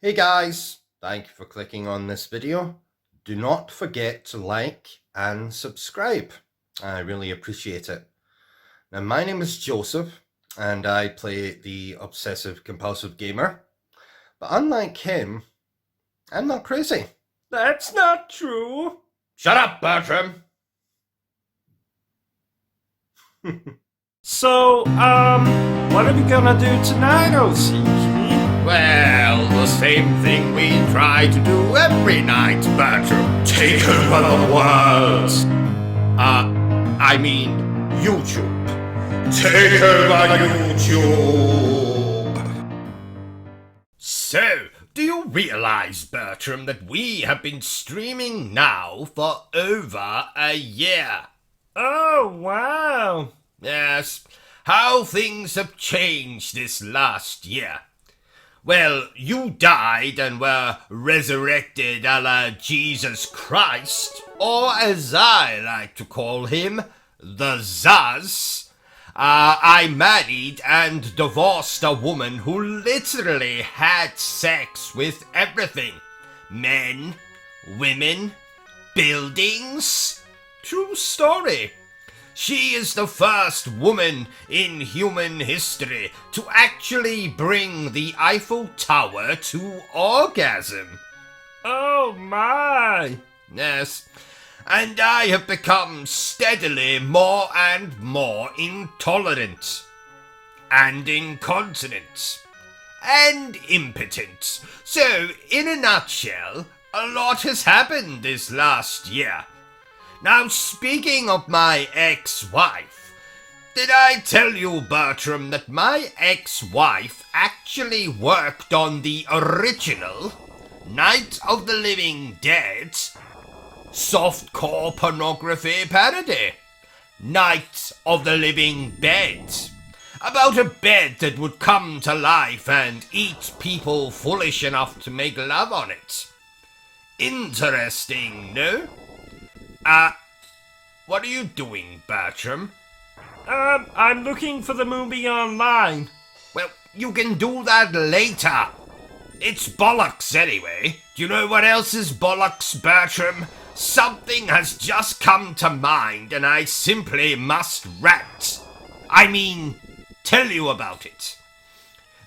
Hey guys, thank you for clicking on this video. Do not forget to like and subscribe. I really appreciate it. Now my name is Joseph and I play the Obsessive Compulsive Gamer. But unlike him, I'm not crazy. That's not true. Shut up, Bertrum! So, what are we gonna do tonight, O.C.G? Well, the same thing we try to do every night, Bertrum. Take over the world. I mean, YouTube. Take over YouTube. So, do you realize, Bertrum, that we have been streaming now for over a year? Oh, wow. Yes, how things have changed this last year. Well, you died and were resurrected a la Jesus Christ, or as I like to call him, the Zaz. I married and divorced a woman who literally had sex with everything. Men, women, buildings. True story. She is the first woman in human history to actually bring the Eiffel Tower to orgasm. Oh, my. Yes, and I have become steadily more and more intolerant, and incontinent, and impotent. So, in a nutshell, a lot has happened this last year. Now, speaking of my ex-wife, did I tell you, Bertrum, that my ex-wife actually worked on the original Night of the Living Dead softcore pornography parody? Night of the Living Bed. About a bed that would come to life and eat people foolish enough to make love on it. Interesting, no? What are you doing, Bertrum? I'm looking for the movie online. Well, you can do that later. It's bollocks anyway. Do you know what else is bollocks, Bertrum? Something has just come to mind and I simply must rant. I mean, tell you about it.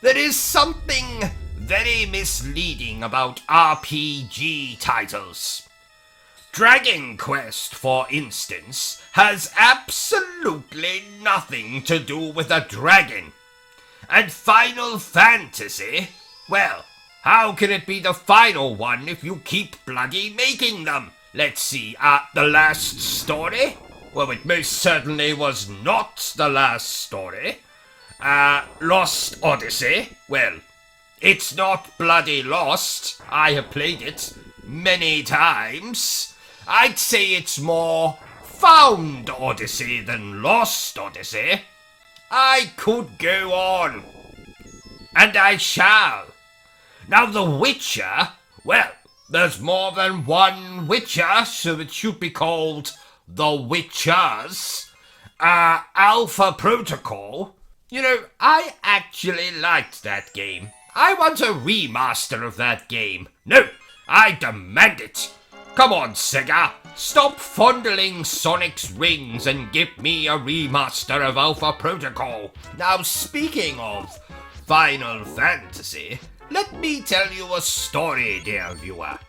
There is something very misleading about RPG titles. Dragon Quest, for instance, has absolutely nothing to do with a dragon. And Final Fantasy, well, how can it be the final one if you keep bloody making them? Let's see, the last story? Well, it most certainly was not the last story. Lost Odyssey? Well, it's not bloody lost. I have played it many times. I'd say it's more Found Odyssey than Lost Odyssey. I could go on. And I shall. Now the Witcher, well, there's more than one Witcher, so it should be called The Witchers. Alpha Protocol. You know, I actually liked that game. I want a remaster of that game. No, I demand it. Come on, Sega, stop fondling Sonic's rings and give me a remaster of Alpha Protocol. Now, speaking of Final Fantasy, let me tell you a story, dear viewer.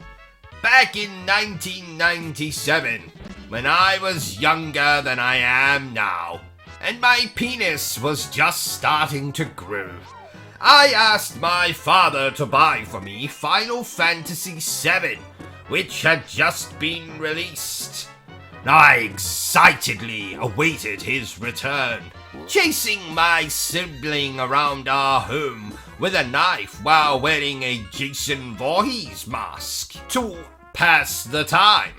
Back in 1997, when I was younger than I am now, and my penis was just starting to grow, I asked my father to buy for me Final Fantasy VII, which had just been released. I excitedly awaited his return, chasing my sibling around our home with a knife while wearing a Jason Voorhees mask to pass the time.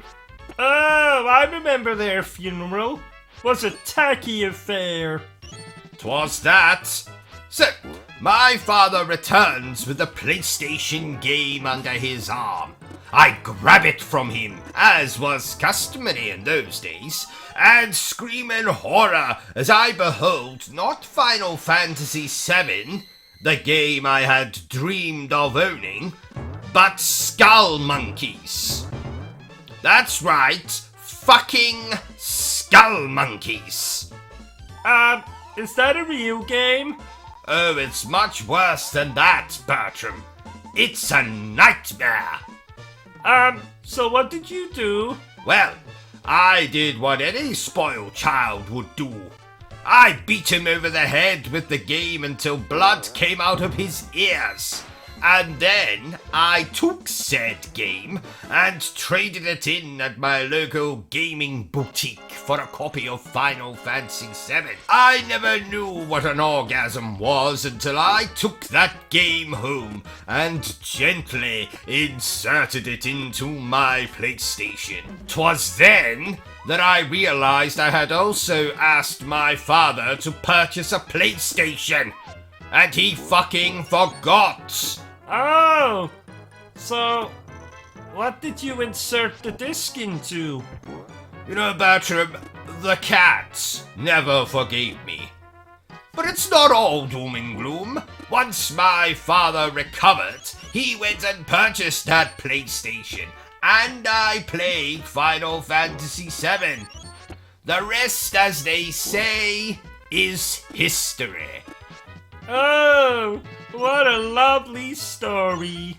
Oh, I remember their funeral. Was a tacky affair. 'Twas that. So, my father returns with a PlayStation game under his arm. I grab it from him, as was customary in those days, and scream in horror as I behold not Final Fantasy VII, the game I had dreamed of owning, but Skull Monkeys. That's right, fucking Skull Monkeys. Is that a real game? Oh, it's much worse than that, Bertram. It's a nightmare. So what did you do? Well, I did what any spoiled child would do. I beat him over the head with the game until blood came out of his ears. And then I took said game and traded it in at my local gaming boutique for a copy of Final Fantasy VII. I never knew what an orgasm was until I took that game home and gently inserted it into my PlayStation. 'Twas then that I realized I had also asked my father to purchase a PlayStation, and he fucking forgot. Oh! So, what did you insert the disc into? You know, Bertram, the cat never forgave me. But it's not all doom and gloom. Once my father recovered, he went and purchased that PlayStation, and I played Final Fantasy VII. The rest, as they say, is history. Oh, what a lovely story.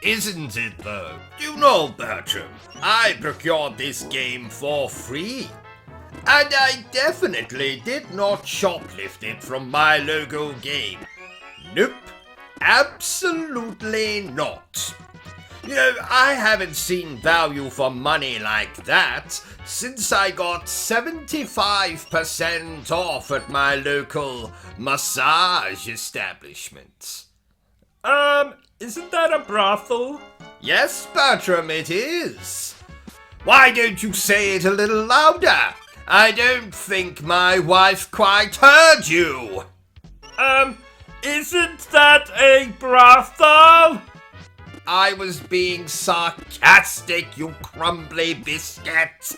Isn't it though? You know, Bertram, I procured this game for free. And I definitely did not shoplift it from my local game. Nope, absolutely not. You know, I haven't seen value for money like that since I got 75% off at my local massage establishment. Isn't that a brothel? Yes, Bertram, it is. Why don't you say it a little louder? I don't think my wife quite heard you. Isn't that a brothel? I was being sarcastic, you crumbly biscuit.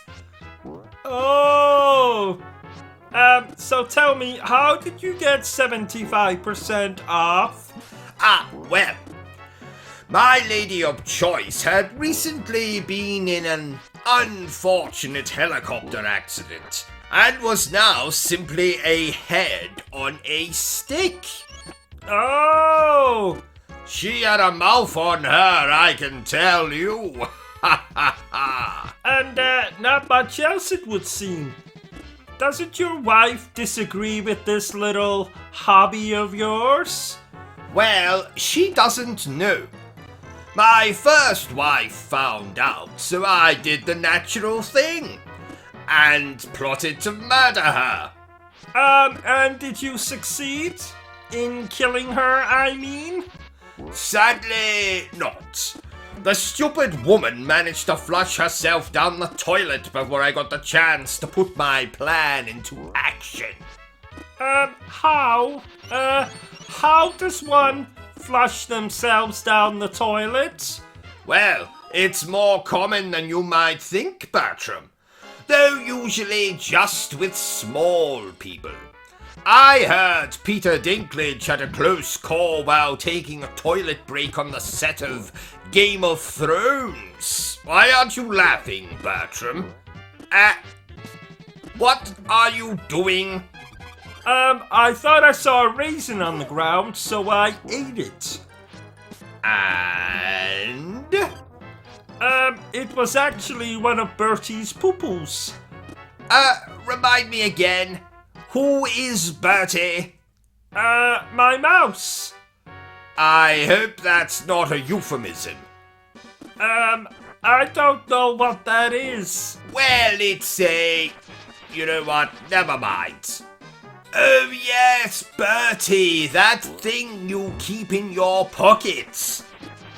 Oh! So tell me, how did you get 75% off? Well, my lady of choice had recently been in an unfortunate helicopter accident and was now simply a head on a stick. Oh! She had a mouth on her, I can tell you. Ha ha ha. And not much else, it would seem. Doesn't your wife disagree with this little hobby of yours? Well, she doesn't know. My first wife found out, so I did the natural thing and plotted to murder her. And did you succeed? In killing her, I mean? Sadly, not. The stupid woman managed to flush herself down the toilet before I got the chance to put my plan into action. How? How does one flush themselves down the toilet? Well, it's more common than you might think, Bertram, though usually just with small people. I heard Peter Dinklage had a close call while taking a toilet break on the set of Game of Thrones. Why aren't you laughing, Bertram? What are you doing? I thought I saw a raisin on the ground, so I ate it. And? It was actually one of Bertie's poo-poos. Remind me again. Who is Bertie? My mouse. I hope that's not a euphemism. I don't know what that is. Well, it's a... You know what? Never mind. Oh yes, Bertie, that thing you keep in your pockets.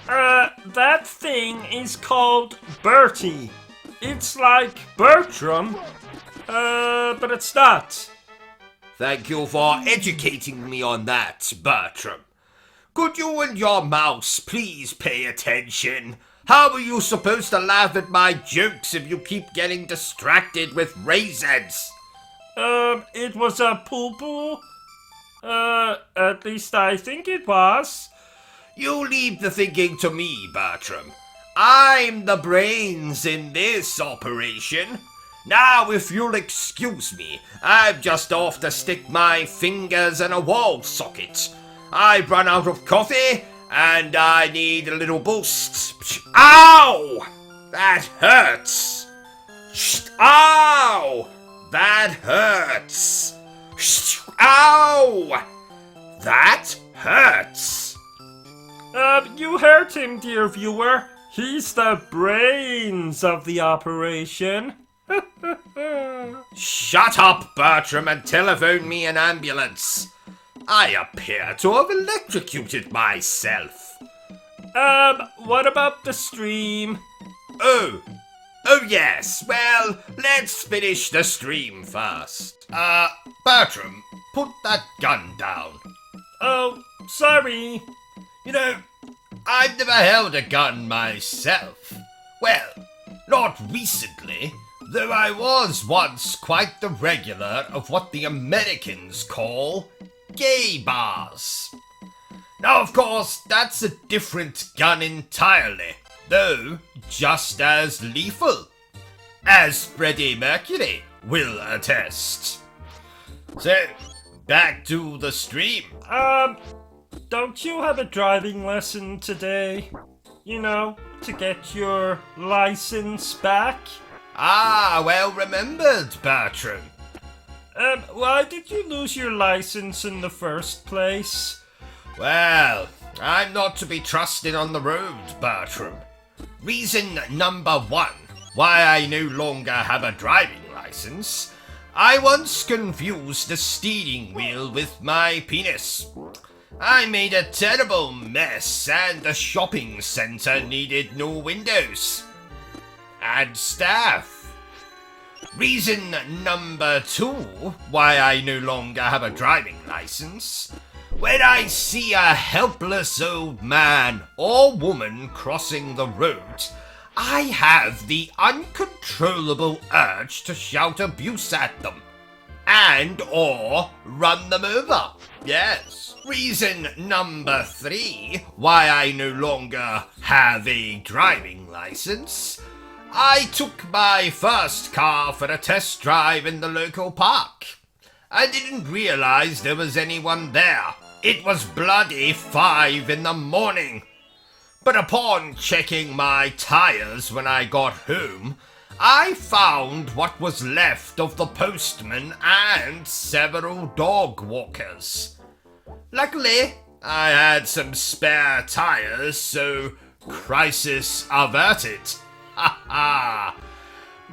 That thing is called Bertie. It's like Bertram, but it's not. Thank you for educating me on that, Bertram. Could you and your mouse please pay attention? How are you supposed to laugh at my jokes if you keep getting distracted with raisins? It was a poo-poo. At least I think it was. You leave the thinking to me, Bertram. I'm the brains in this operation. Now, if you'll excuse me, I'm just off to stick my fingers in a wall socket. I've run out of coffee, and I need a little boost. Ow! That hurts! Ow! That hurts! Ow! That hurts! You heard him, dear viewer. He's the brains of the operation. Shut up, Bertram, and telephone me an ambulance. I appear to have electrocuted myself. What about the stream? Oh yes, well, let's finish the stream first. Bertram, put that gun down. Oh, sorry. You know, I've never held a gun myself. Well, not recently, though I was once quite the regular of what the Americans call gay bars. Now, of course, that's a different gun entirely, though just as lethal, as Freddie Mercury will attest. So, back to the stream. Don't you have a driving lesson today? You know, to get your license back? Ah, well remembered, Bertram. Why did you lose your license in the first place? Well, I'm not to be trusted on the road, Bertram. Reason number one why I no longer have a driving license. I once confused the steering wheel with my penis. I made a terrible mess, and the shopping centre needed new windows and staff. Reason number two why I no longer have a driving license. When I see a helpless old man or woman crossing the road, I have the uncontrollable urge to shout abuse at them and or run them over. Yes. Reason number three why I no longer have a driving license. I took my first car for a test drive in the local park. I didn't realize there was anyone there. It was bloody 5 in the morning. But upon checking my tires when I got home, I found what was left of the postman and several dog walkers. Luckily, I had some spare tires, so crisis averted. Ha ha!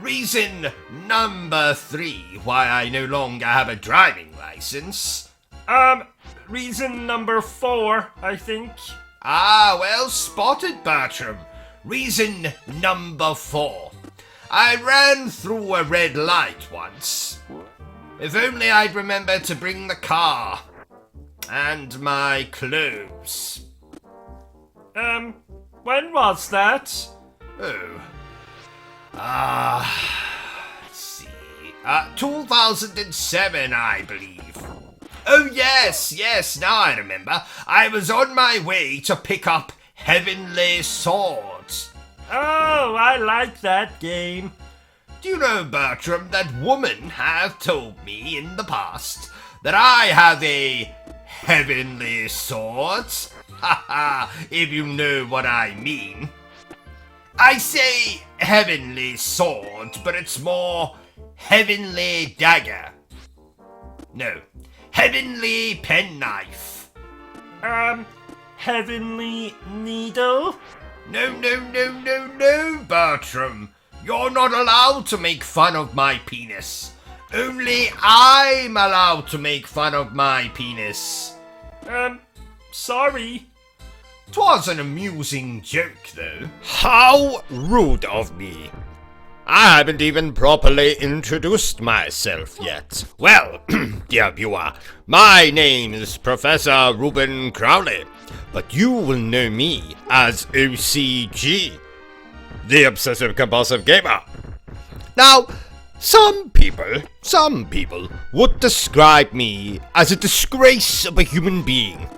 Reason number 3 why I no longer have a driving license. Reason number 4, I think. Ah, well spotted, Bertram. Reason number 4. I ran through a red light once. If only I'd remembered to bring the car. And my clothes. When was that? Oh. Let's see. 2007, I believe. Oh, yes, now I remember. I was on my way to pick up Heavenly Swords. Oh, I like that game. Do you know, Bertram, that women have told me in the past that I have a Heavenly Swords? Ha ha, if you know what I mean. I say Heavenly Sword, but it's more Heavenly Dagger. No, Heavenly Penknife. Heavenly Needle? No, Bertram. You're not allowed to make fun of my penis. Only I'm allowed to make fun of my penis. Sorry. 'Twas an amusing joke, though. How rude of me. I haven't even properly introduced myself yet. Well, dear viewer, my name is Professor Reuben Crowley, but you will know me as O.C.G, the Obsessive Compulsive Gamer. Now, Some people would describe me as a disgrace of a human being.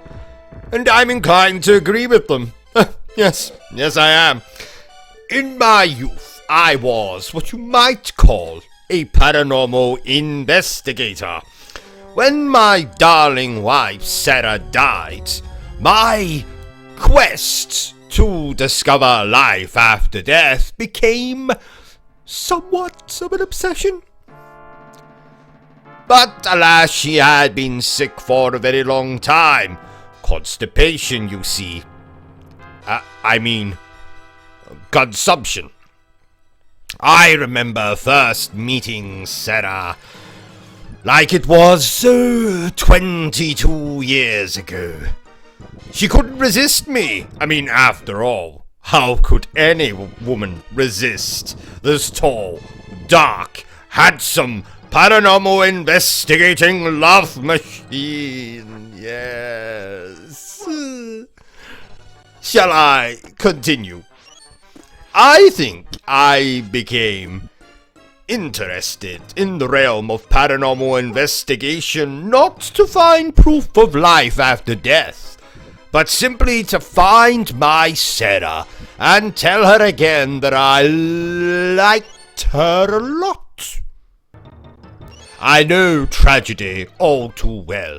And I'm inclined to agree with them. Yes, I am. In my youth, I was what you might call a paranormal investigator. When my darling wife Sarah died, my quest to discover life after death became somewhat of an obsession. But alas, she had been sick for a very long time. Constipation, you see. Consumption. I remember first meeting Sarah like it was 22 years ago. She couldn't resist me. After all, how could any woman resist this tall, dark, handsome, paranormal investigating love machine? Yes. Shall I continue? I think I became interested in the realm of paranormal investigation not to find proof of life after death, but simply to find my Sarah and tell her again that I liked her a lot. I know tragedy all too well.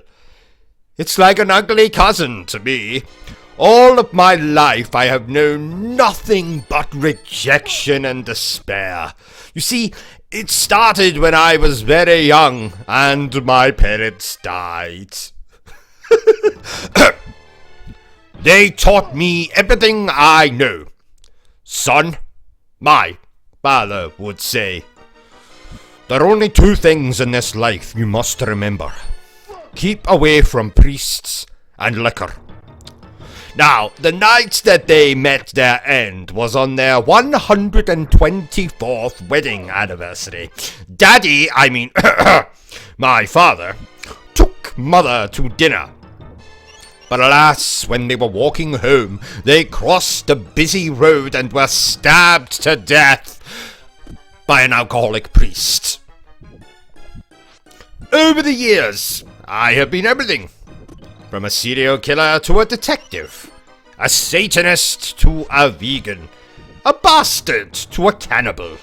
It's like an ugly cousin to me. All of my life I have known nothing but rejection and despair. You see, it started when I was very young and my parents died. They taught me everything I know. Son, my father would say, there are only two things in this life you must remember. Keep away from priests and liquor. Now, the night that they met their end was on their 124th wedding anniversary. Daddy, my father, took mother to dinner. But alas, when they were walking home, they crossed a busy road and were stabbed to death by an alcoholic priest. Over the years, I have been everything. From a serial killer to a detective, a Satanist to a vegan, a bastard to a cannibal.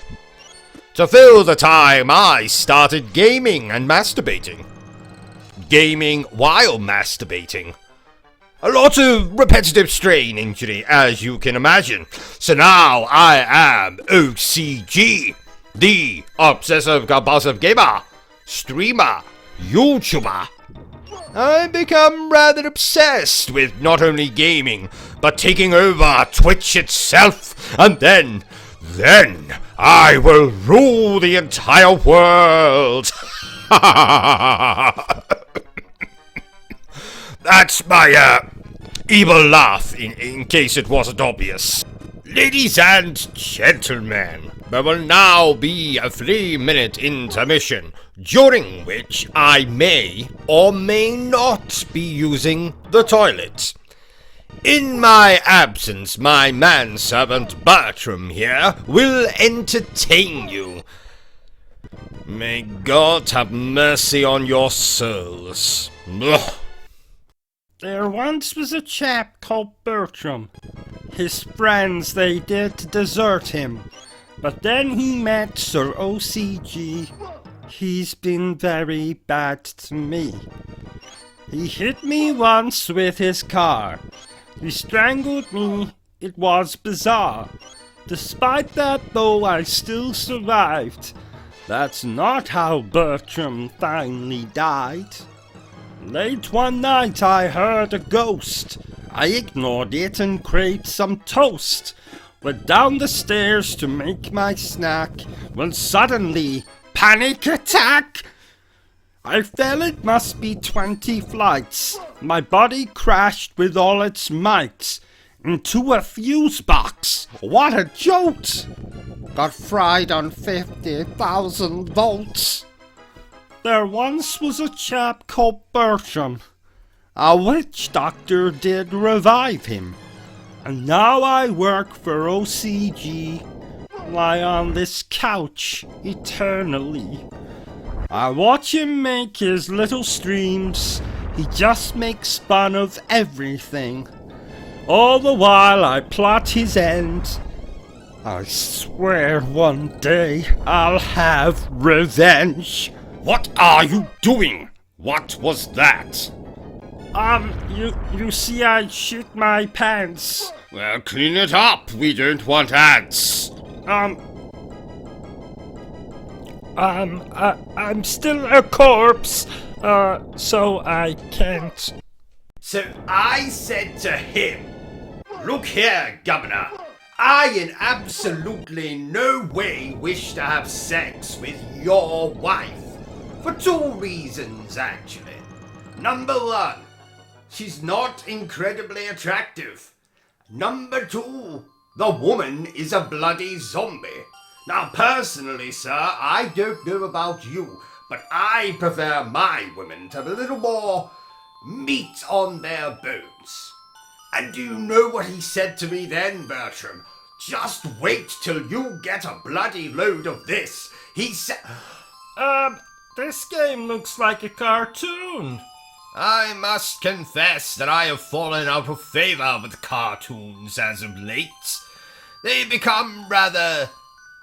To fill the time, I started gaming and masturbating. Gaming while masturbating. A lot of repetitive strain injury, as you can imagine. So now I am O.C.G, the Obsessive Compulsive Gamer, Streamer, YouTuber. I've become rather obsessed with not only gaming, but taking over Twitch itself, and then I will rule the entire world. That's my, evil laugh, in case it wasn't obvious. Ladies and gentlemen, there will now be a 3-minute intermission, during which I may or may not be using the toilet. In my absence, my manservant Bertrum here will entertain you. May God have mercy on your souls. Ugh. There once was a chap called Bertrum. His friends, they did desert him. But then he met Sir O.C.G. He's been very bad to me. He hit me once with his car. He strangled me. It was bizarre. Despite that, though, I still survived. That's not how Bertram finally died. Late one night I heard a ghost. I ignored it and craved some toast. Went down the stairs to make my snack when suddenly, panic attack! I fell it must be 20 flights. My body crashed with all its might into a fuse box. What a jolt! Got fried on 50,000 volts. There once was a chap called Bertram. A witch doctor did revive him. And now I work for O.C.G. lie on this couch eternally. I watch him make his little streams. He just makes fun of everything. All the while I plot his end. I swear one day I'll have revenge. What are you doing? What was that? You see I shit my pants. Well, clean it up. We don't want ads. I'm still a corpse, so I can't. So I said to him, "Look here, Governor, I in absolutely no way wish to have sex with your wife. For two reasons, actually. Number one, she's not incredibly attractive. Number two, the woman is a bloody zombie. Now, personally, sir, I don't know about you, but I prefer my women to have a little more meat on their bones." And do you know what he said to me then, Bertram? "Just wait till you get a bloody load of this." He said... This game looks like a cartoon. I must confess that I have fallen out of favour with cartoons as of late. They become rather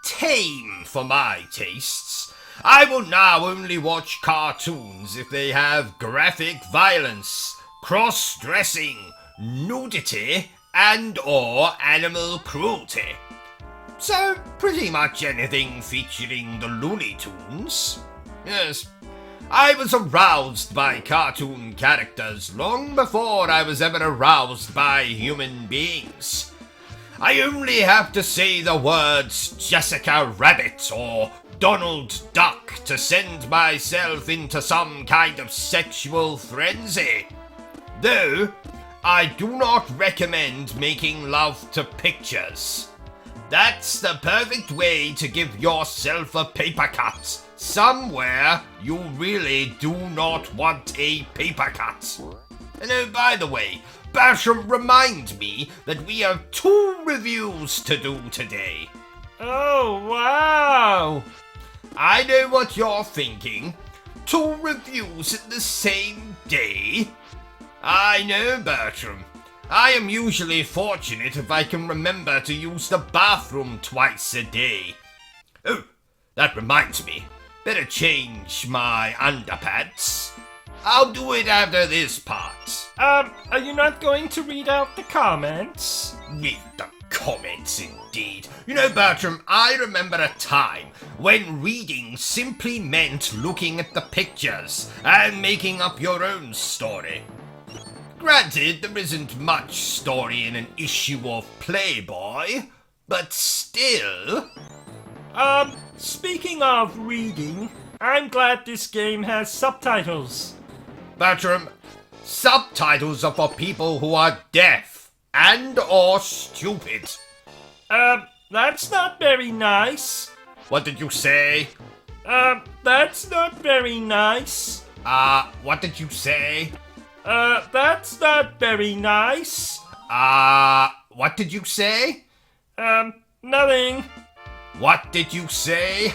tame for my tastes. I will now only watch cartoons if they have graphic violence, cross-dressing, nudity, and or animal cruelty. So, pretty much anything featuring the Looney Tunes. Yes, I was aroused by cartoon characters long before I was ever aroused by human beings. I only have to say the words Jessica Rabbit or Donald Duck to send myself into some kind of sexual frenzy. Though, I do not recommend making love to pictures. That's the perfect way to give yourself a paper cut somewhere you really do not want a paper cut. And oh, by the way, Bertram, remind me that we have 2 reviews to do today. Oh, wow! I know what you're thinking. 2 reviews in the same day? I know, Bertram. I am usually fortunate if I can remember to use the bathroom twice a day. Oh, that reminds me. Better change my underpants. I'll do it after this part. Are you not going to read out the comments? Read the comments, indeed. You know, Bertram, I remember a time when reading simply meant looking at the pictures and making up your own story. Granted, there isn't much story in an issue of Playboy, but still... Speaking of reading, I'm glad this game has subtitles. Bertram, subtitles are for people who are deaf and or stupid. That's not very nice. What did you say? That's not very nice. What did you say? That's not very nice. What did you say? Nothing. What did you say?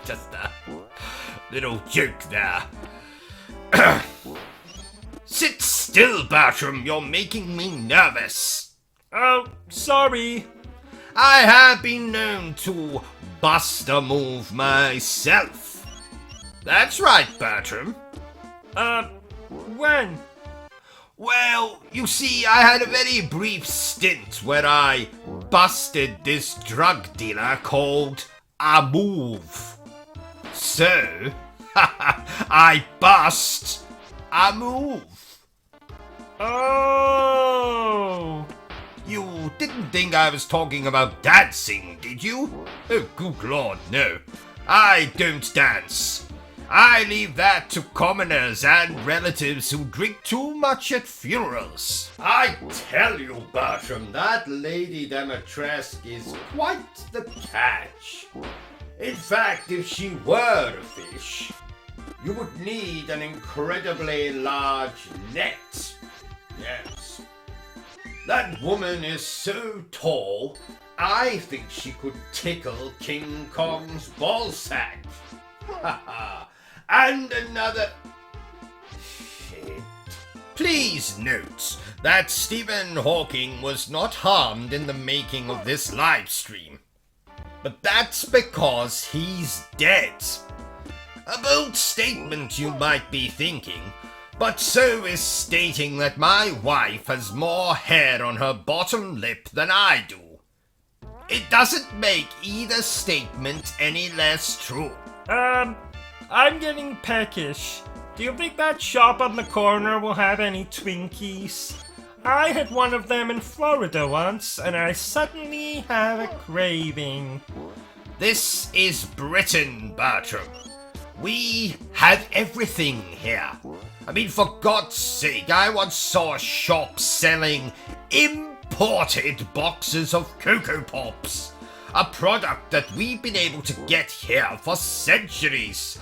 Just a little joke there. Sit still, Bertram. You're making me nervous. Oh, sorry. I have been known to bust a move myself. That's right, Bertram. When? Well, you see, I had a very brief stint where I busted this drug dealer called a move. So, I bust a move. Oh! You didn't think I was talking about dancing, did you? Oh, good lord, no. I don't dance. I leave that to commoners and relatives who drink too much at funerals. I tell you, Bertram, that Lady Demetresque is quite the catch. In fact, if she were a fish, you would need an incredibly large net. Yes. That woman is so tall I think she could tickle King Kong's ballsack. And another... Shit. Please note that Stephen Hawking was not harmed in the making of this live stream. But that's because he's dead. A bold statement, you might be thinking, but so is stating that my wife has more hair on her bottom lip than I do. It doesn't make either statement any less true. I'm getting peckish. Do you think that shop on the corner will have any Twinkies? I had one of them in Florida once, and I suddenly have a craving. This is Britain, Bertram. We have everything here. I mean, for God's sake, I once saw a shop selling imported boxes of Cocoa Pops. A product that we've been able to get here for centuries.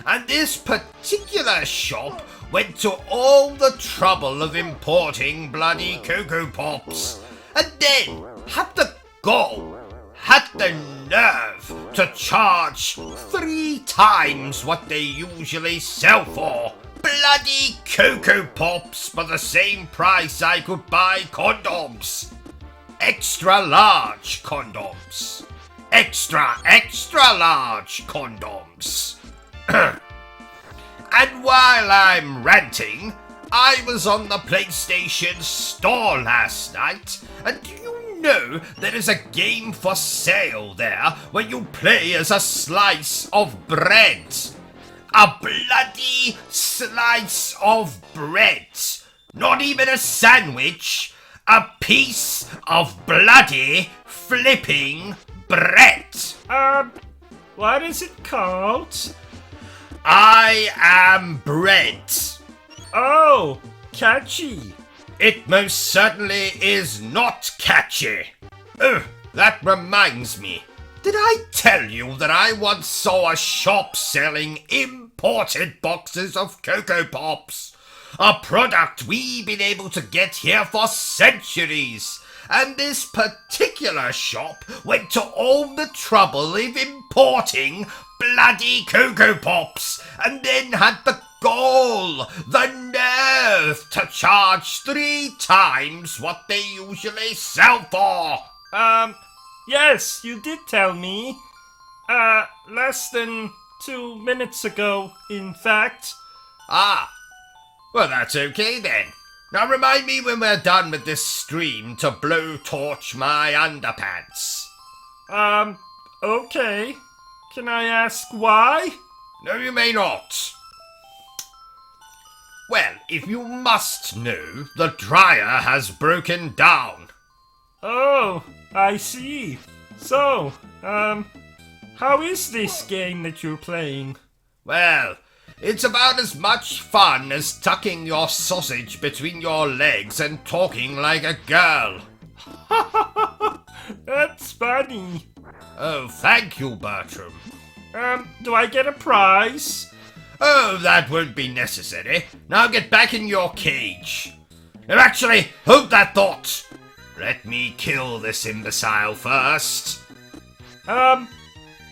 And this particular shop went to all the trouble of importing bloody Cocoa Pops. And then had the gall, had the nerve to charge 3 times what they usually sell for. Bloody Cocoa Pops for the same price I could buy condoms. Extra large condoms. Extra large condoms. And while I'm ranting, I was on the PlayStation Store last night, and do you know there is a game for sale there where you play as a slice of bread? A bloody slice of bread. Not even a sandwich. A piece of bloody flipping bread. What is it called? I am bread. Oh, catchy. It most certainly is not catchy. Oh, that reminds me. Did I tell you that I once saw a shop selling imported boxes of Cocoa Pops? A product we've been able to get here for centuries. And this particular shop went to all the trouble of importing bloody Cocoa Pops, and then had the gall, the nerve to charge 3 times what they usually sell for. Yes, you did tell me. Less than 2 minutes ago, in fact. Ah, well that's okay then. Now remind me when we're done with this stream to blowtorch my underpants. Okay. Can I ask why? No, you may not. Well, if you must know, the dryer has broken down. Oh, I see. So, how is this game that you're playing? Well, it's about as much fun as tucking your sausage between your legs and talking like a girl. That's funny. Oh, thank you, Bertram. Do I get a prize? Oh, that won't be necessary. Now get back in your cage. Actually, hold that thought. Let me kill this imbecile first.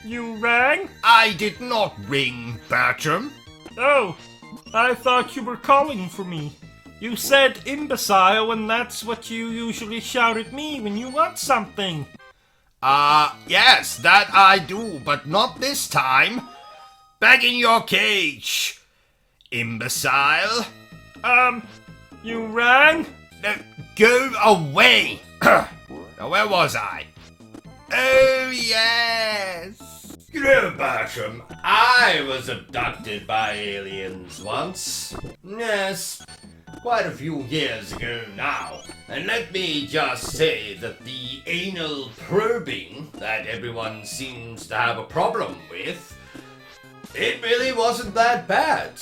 You rang? I did not ring, Bertram. Oh, I thought you were calling for me. You said imbecile, and that's what you usually shout at me when you want something. Yes, that I do, but not this time. Back in your cage, imbecile. You rang? No, go away. Now, where was I? Oh, yes. You know, Bertram, I was abducted by aliens once. Yes, quite a few years ago now. And let me just say that the anal probing that everyone seems to have a problem with, it really wasn't that bad.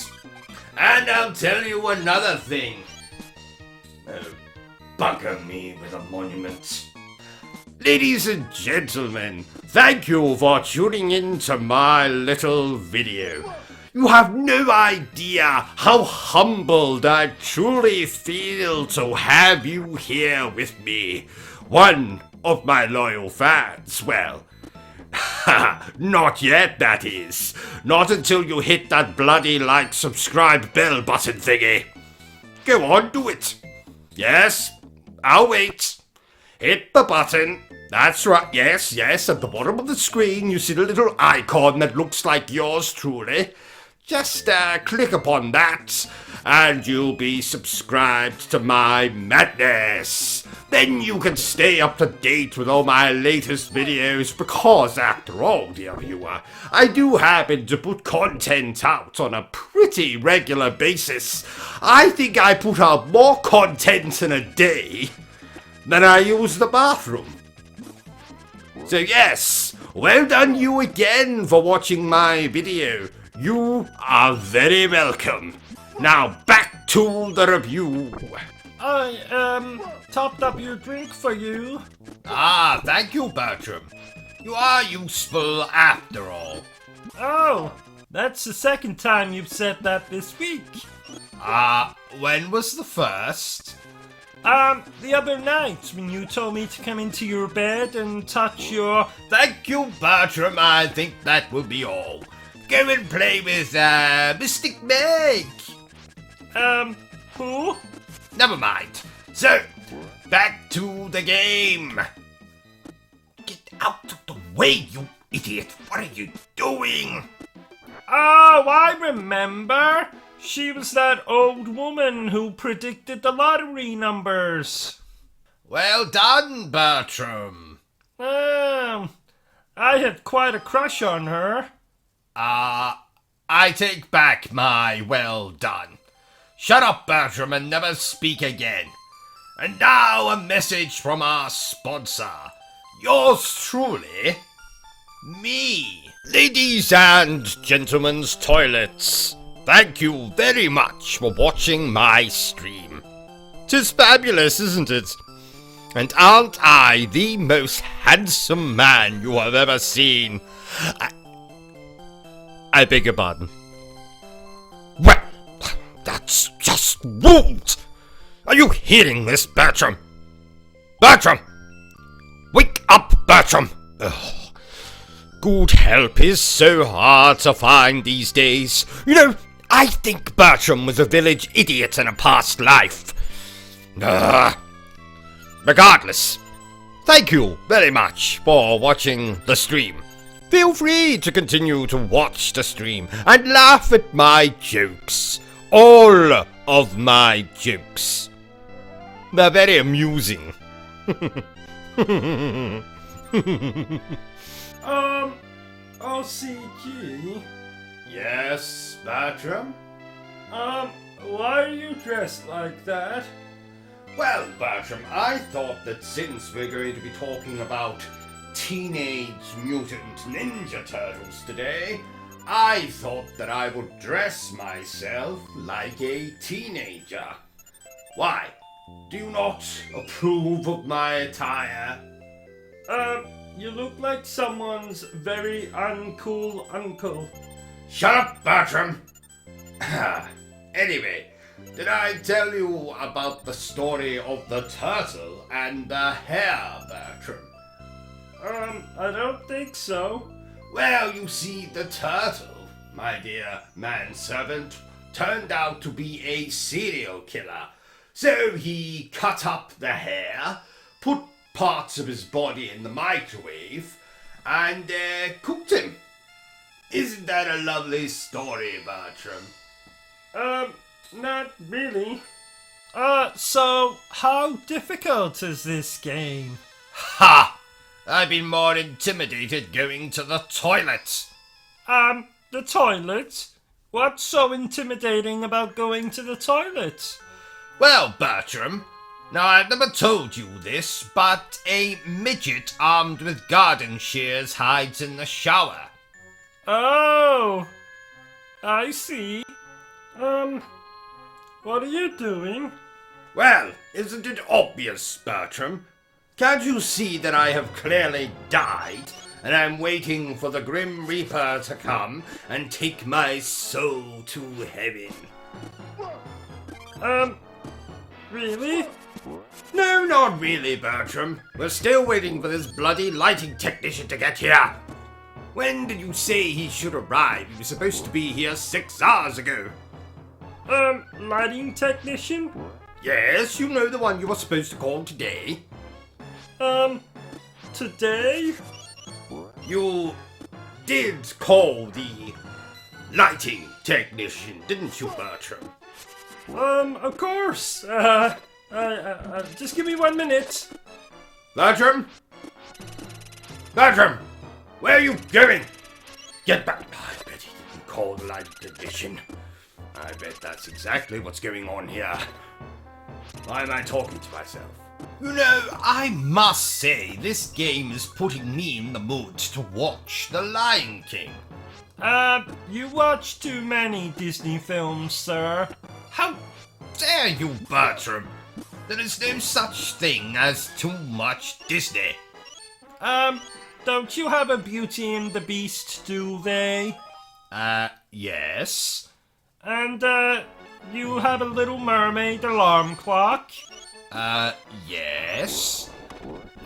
And I'll tell you another thing. Oh, bugger me with a monument. Ladies and gentlemen, thank you for tuning in to my little video. You have no idea how humbled I truly feel to have you here with me. One of my loyal fans, well, not yet, that is. Not until you hit that bloody like, subscribe, bell button thingy. Go on, do it. Yes, I'll wait. Hit the button. That's right, yes, at the bottom of the screen you see the little icon that looks like yours truly. Just click upon that, and you'll be subscribed to my madness. Then you can stay up to date with all my latest videos, because after all, dear viewer, I do happen to put content out on a pretty regular basis. I think I put out more content in a day than I use the bathroom. So yes, well done you again for watching my video. You are very welcome. Now back to the review. I, topped up your drink for you. Ah, thank you, Bertram. You are useful after all. Oh, that's the second time you've said that this week. When was the first? The other night when you told me to come into your bed and touch your... Thank you, Bertram. I think that will be all. Go and play with, Mystic Meg. Who? Never mind. So, back to the game. Get out of the way, you idiot. What are you doing? Oh, I remember. She was that old woman who predicted the lottery numbers. Well done, Bertram. I had quite a crush on her. I take back my well done. Shut up, Bertram, and never speak again. And now a message from our sponsor. Yours truly, me. Ladies and gentlemen's toilets, thank you very much for watching my stream. 'Tis fabulous, isn't it? And aren't I the most handsome man you have ever seen? I beg your pardon. Well, that's just rude! Are you hearing this, Bertram? Bertram! Wake up, Bertram! Ugh. Good help is so hard to find these days. You know, I think Bertram was a village idiot in a past life. Regardless, thank you very much for watching the stream. Feel free to continue to watch the stream and laugh at my jokes. All of my jokes. They're very amusing. O.C.G. Yes, Bertram? Why are you dressed like that? Well, Bertram, I thought that since we're going to be talking about Teenage Mutant Ninja Turtles today, I thought that I would dress myself like a teenager. Why? Do you not approve of my attire? You look like someone's very uncool uncle. Shut up, Bertram! Anyway, did I tell you about the story of the turtle and the hare, Bertram? I don't think so. Well, you see, the turtle, my dear manservant, turned out to be a serial killer. So he cut up the hare, put parts of his body in the microwave, and cooked him. Isn't that a lovely story, Bertram? Not really. So how difficult is this game? Ha! I've been more intimidated going to the toilet. The toilet? What's so intimidating about going to the toilet? Well, Bertram, now I've never told you this, but a midget armed with garden shears hides in the shower. Oh, I see. What are you doing? Well, isn't it obvious, Bertram? Can't you see that I have clearly died, and I'm waiting for the Grim Reaper to come and take my soul to heaven? Really? No, not really, Bertram. We're still waiting for this bloody lighting technician to get here. When did you say he should arrive? He was supposed to be here 6 hours ago. Lighting technician? Yes, you know the one you were supposed to call today. Today? You did call the lighting technician, didn't you, Bertram? Of course. Just give me 1 minute. Bertram? Bertram! Where are you going? Get back. I bet he didn't call the lighting technician. I bet that's exactly what's going on here. Why am I talking to myself? You know, I must say, this game is putting me in the mood to watch The Lion King. You watch too many Disney films, sir. How dare you, Bertram? There is no such thing as too much Disney. Don't you have a Beauty and the Beast, do they? Yes. And, you have a Little Mermaid alarm clock? Yes.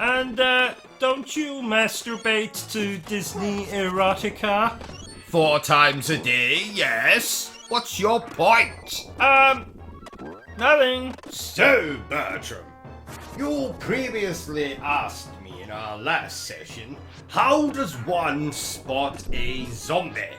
And, don't you masturbate to Disney erotica? 4 times a day, yes. What's your point? Nothing. So, Bertram, you previously asked me in our last session, how does one spot a zombie?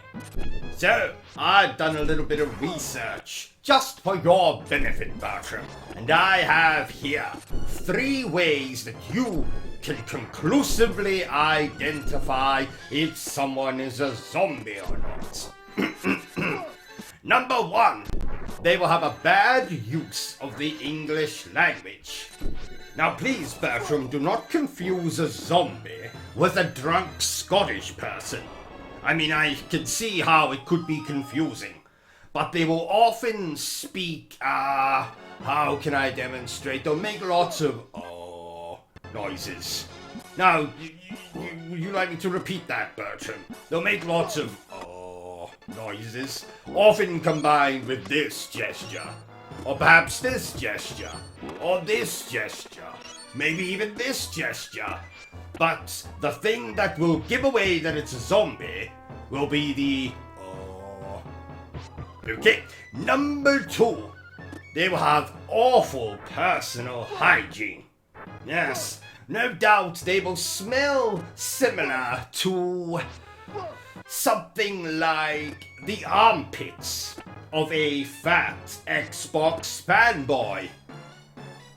So, I've done a little bit of research, just for your benefit, Bertram, and I have here 3 ways that you can conclusively identify if someone is a zombie or not. Number 1, they will have a bad use of the English language. Now please, Bertram, do not confuse a zombie with a drunk Scottish person. I mean, I can see how it could be confusing, but they will often speak, how can I demonstrate? They'll make lots of, noises. Now, would you like me to repeat that, Bertram? They'll make lots of, noises, often combined with this gesture, or perhaps this gesture, or this gesture, maybe even this gesture. But the thing that will give away that it's a zombie will be the, Okay, number 2, they will have awful personal hygiene. Yes, no doubt they will smell similar to something like the armpits of a fat Xbox fanboy.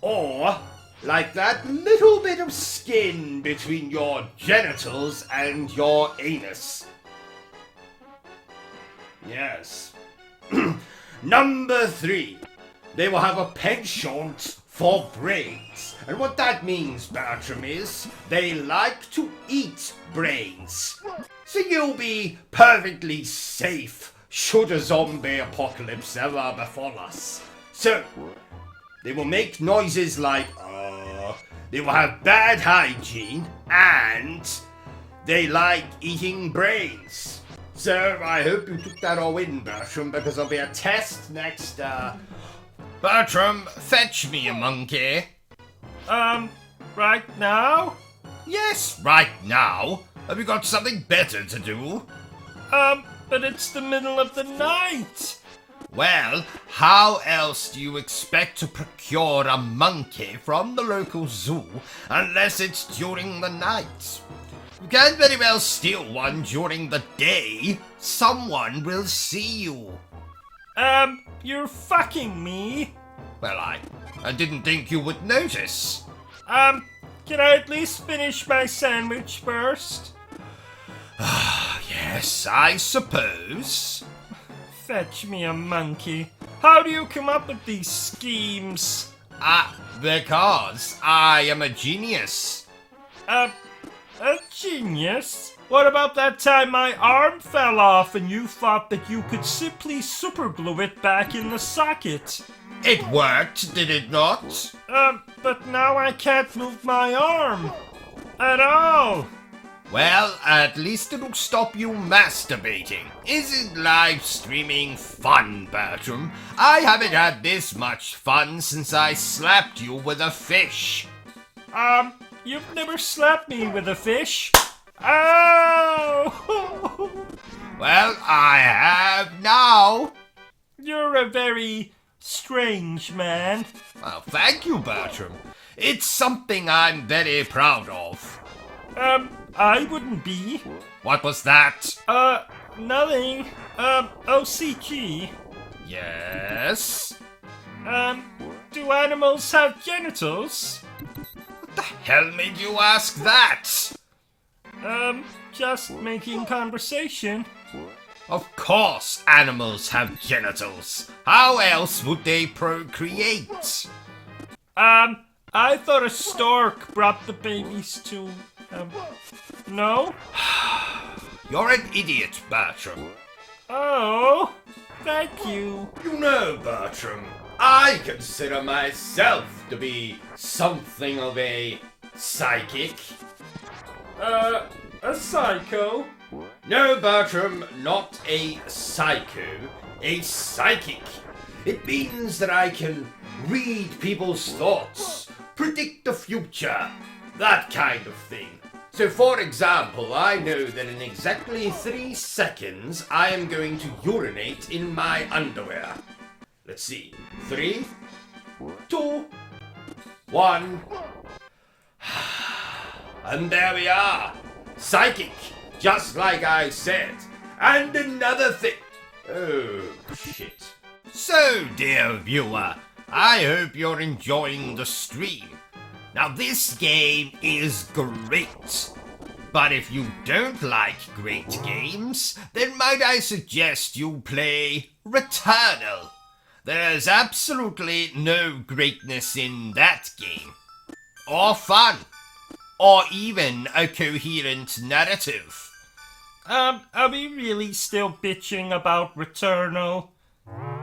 Or like that little bit of skin between your genitals and your anus. Yes. Number 3, they will have a penchant for brains. And what that means, Bertram, is they like to eat brains. So you'll be perfectly safe should a zombie apocalypse ever befall us. So, they will make noises like, they will have bad hygiene, and they like eating brains. So, I hope you took that all in, Bertram, because there'll be a test next, Bertram, fetch me a monkey. Right now? Yes, right now. Have you got something better to do? But it's the middle of the night. Well, how else do you expect to procure a monkey from the local zoo unless it's during the night? You can't very well steal one during the day. Someone will see you. You're fucking me. Well, I didn't think you would notice. Can I at least finish my sandwich first? Yes, I suppose. Fetch me a monkey. How do you come up with these schemes? Because I am a genius. A genius? What about that time my arm fell off and you thought that you could simply superglue it back in the socket? It worked, did it not? But now I can't move my arm. At all. Well, at least it'll stop you masturbating. Isn't live streaming fun, Bertram? I haven't had this much fun since I slapped you with a fish. You've never slapped me with a fish. Ow! Well, I have now. You're a very strange man. Well, thank you, Bertram. It's something I'm very proud of. I wouldn't be. What was that? Nothing. O.C.G. Yes? Do animals have genitals? What the hell made you ask that? Just making conversation. Of course animals have genitals. How else would they procreate? I thought a stork brought the babies to, no? You're an idiot, Bertram. Oh, thank you. You know, Bertram, I consider myself to be something of a psychic. A psycho? No, Bertram, not a psycho, a psychic. It means that I can read people's thoughts, predict the future, that kind of thing. So, for example, I know that in exactly 3 seconds I am going to urinate in my underwear. Let's see. 3, 2, 1. And there we are. Psychic, just like I said. And another thing. Oh, shit. So, dear viewer, I hope you're enjoying the stream. Now, this game is great. But if you don't like great games, then might I suggest you play Returnal. There's absolutely no greatness in that game. Or fun. Or even a coherent narrative. Are we really still bitching about Returnal?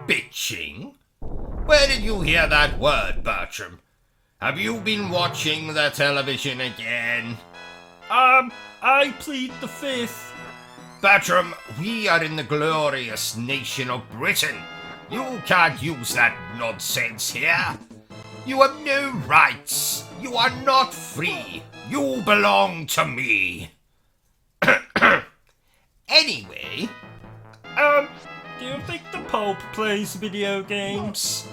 Bitching? Where did you hear that word, Bertram? Have you been watching the television again? I plead the fifth. Bertram, we are in the glorious nation of Britain. You can't use that nonsense here. You have no rights. You are not free. You belong to me. Anyway, do you think the Pope plays video games?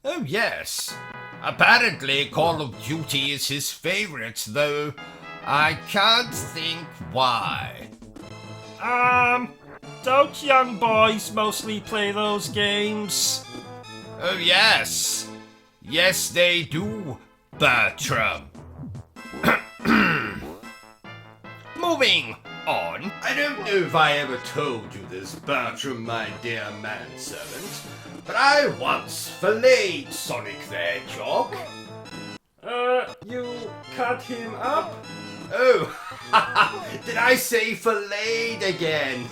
oh yes. Apparently Call of Duty is his favorite, though I can't think why. Don't young boys mostly play those games? Oh yes. Yes they do, Bertram. Moving on. I don't know if I ever told you this, Bertram, my dear manservant, but I once filleted Sonic the Hedgehog. You cut him up? Oh, did I say filleted again?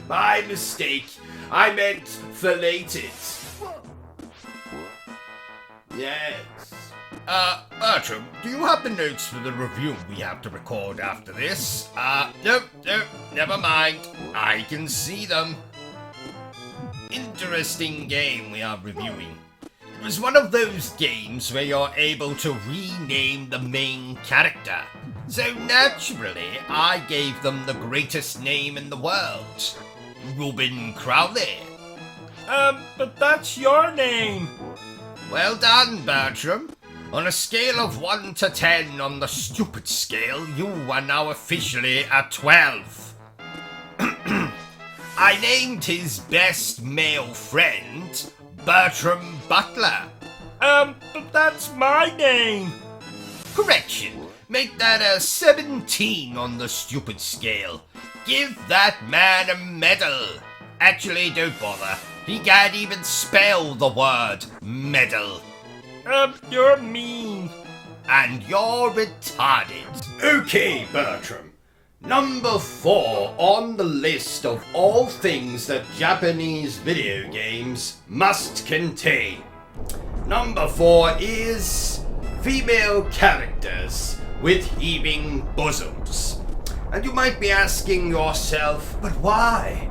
My mistake. I meant filleted. Yes. Bertram, do you have the notes for the review we have to record after this? No, never mind. I can see them. Interesting game we are reviewing. It was one of those games where you're able to rename the main character. So naturally, I gave them the greatest name in the world. Reuben Crowley. But that's your name. Well done, Bertram. On a scale of 1 to 10 on the stupid scale, you are now officially a 12. I named his best male friend Bertram Butler. But that's my name. Correction. Make that a 17 on the stupid scale. Give that man a medal. Actually, don't bother. He can't even spell the word medal. You're mean. And you're retarded. Okay, Bertram. Number 4 on the list of all things that Japanese video games must contain. Number 4 is female characters with heaving bosoms. And you might be asking yourself, but why?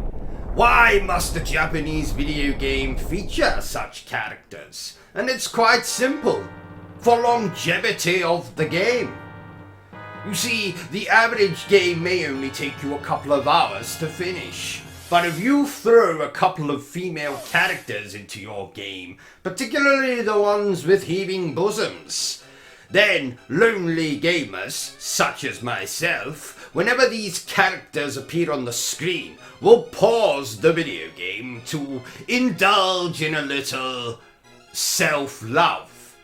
Why must a Japanese video game feature such characters? And it's quite simple. For longevity of the game. You see, the average game may only take you a couple of hours to finish. But if you throw a couple of female characters into your game, particularly the ones with heaving bosoms, then lonely gamers, such as myself, whenever these characters appear on the screen, will pause the video game to indulge in a little self-love,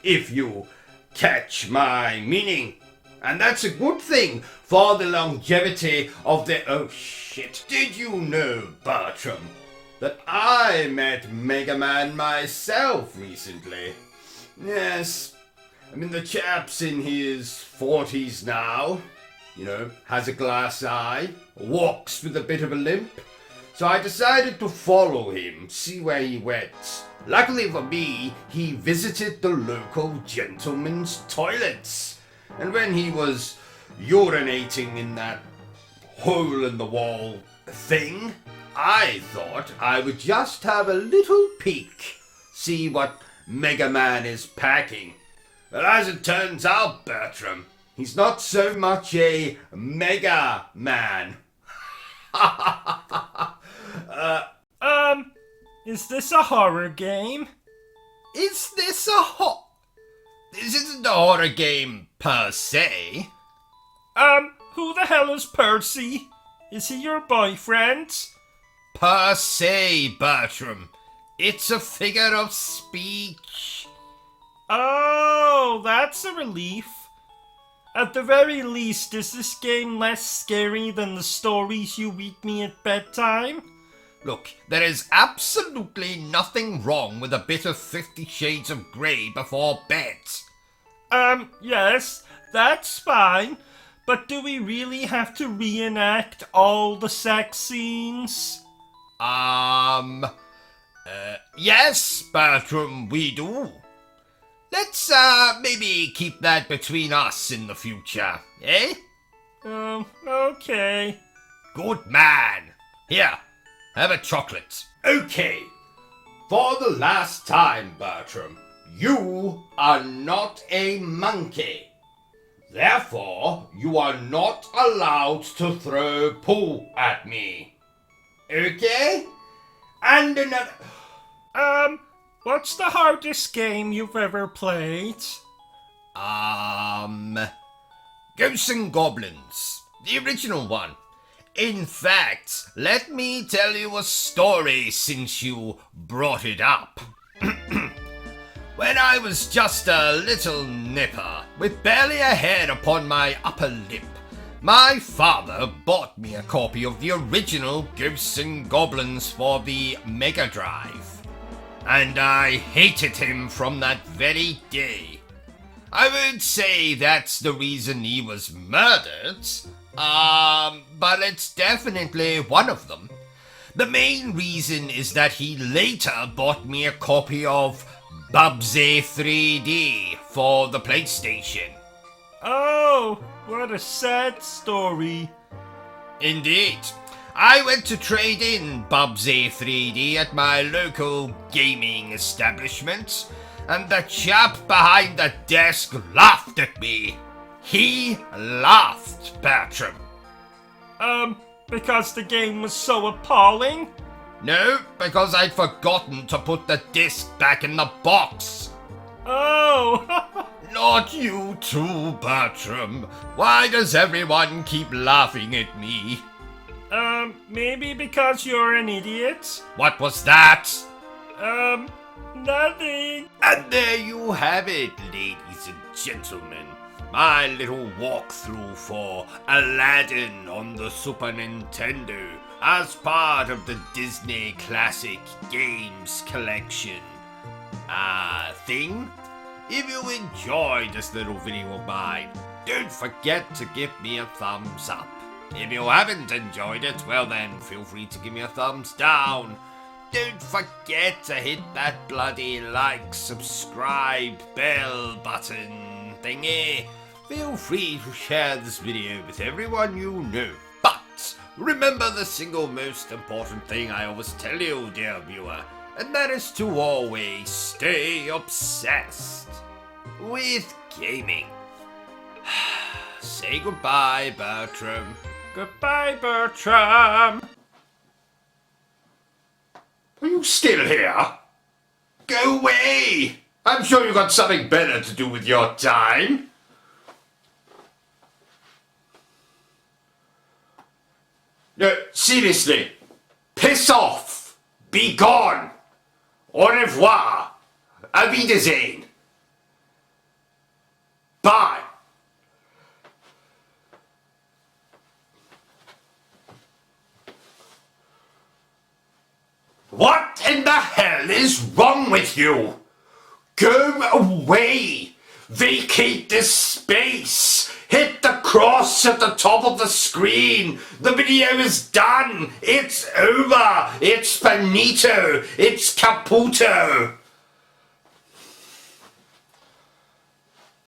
if you catch my meaning. And that's a good thing for the longevity of the... Oh shit. Did you know, Bertram, that I met Mega Man myself recently? Yes. I mean, the chap's in his 40s now. You know, has a glass eye, walks with a bit of a limp. So I decided to follow him, see where he went. Luckily for me, he visited the local gentleman's toilets. And when he was urinating in that hole-in-the-wall thing, I thought I would just have a little peek, see what Mega Man is packing. But as it turns out, Bertram, he's not so much a Mega Man. Is this a horror game? Is this a This isn't a horror game per se. Who the hell is Percy? Is he your boyfriend? Per se, Bertram. It's a figure of speech. Oh, that's a relief. At the very least, is this game less scary than the stories you read me at bedtime? Look, there is absolutely nothing wrong with a bit of 50 Shades of Grey before bed. Yes, that's fine. But do we really have to reenact all the sex scenes? Yes, Bertram, we do. Let's, maybe keep that between us in the future, eh? Okay. Good man. Here, have a chocolate. Okay. For the last time, Bertram, you are not a monkey. Therefore, you are not allowed to throw poo at me. Okay? And another... What's the hardest game you've ever played? Ghosts and Goblins. The original one. In fact, let me tell you a story since you brought it up. When I was just a little nipper, with barely a hair upon my upper lip, my father bought me a copy of the original Ghosts and Goblins for the Mega Drive. And I hated him from that very day. I would say that's the reason he was murdered, but it's definitely one of them. The main reason is that he later bought me a copy of Bubsy 3D for the PlayStation. Oh, what a sad story. Indeed. I went to trade in Bubsy 3D at my local gaming establishment, and the chap behind the desk laughed at me. He laughed, Bertram. Because the game was so appalling? No, because I'd forgotten to put the disc back in the box. Oh! Not you too, Bertram. Why does everyone keep laughing at me? Maybe because you're an idiot? What was that? Nothing. And there you have it, ladies and gentlemen. My little walkthrough for Aladdin on the Super Nintendo as part of the Disney Classic Games Collection. Thing? If you enjoyed this little video of mine, don't forget to give me a thumbs up. If you haven't enjoyed it, well then, feel free to give me a thumbs down. Don't forget to hit that bloody like, subscribe, bell button thingy. feel free to share this video with everyone you know. But remember the single most important thing I always tell you, dear viewer, and that is to always stay obsessed with gaming. Say goodbye, Bertram. Goodbye, Bertram. Are you still here? Go away! I'm sure you've got something better to do with your time. No, seriously. Piss off! Be gone! Au revoir! Auf Wiedersehen! Bye! What in the hell is wrong with you? Go away! Vacate this space! Hit the cross at the top of the screen! The video is done! It's over! It's finito! It's caputo!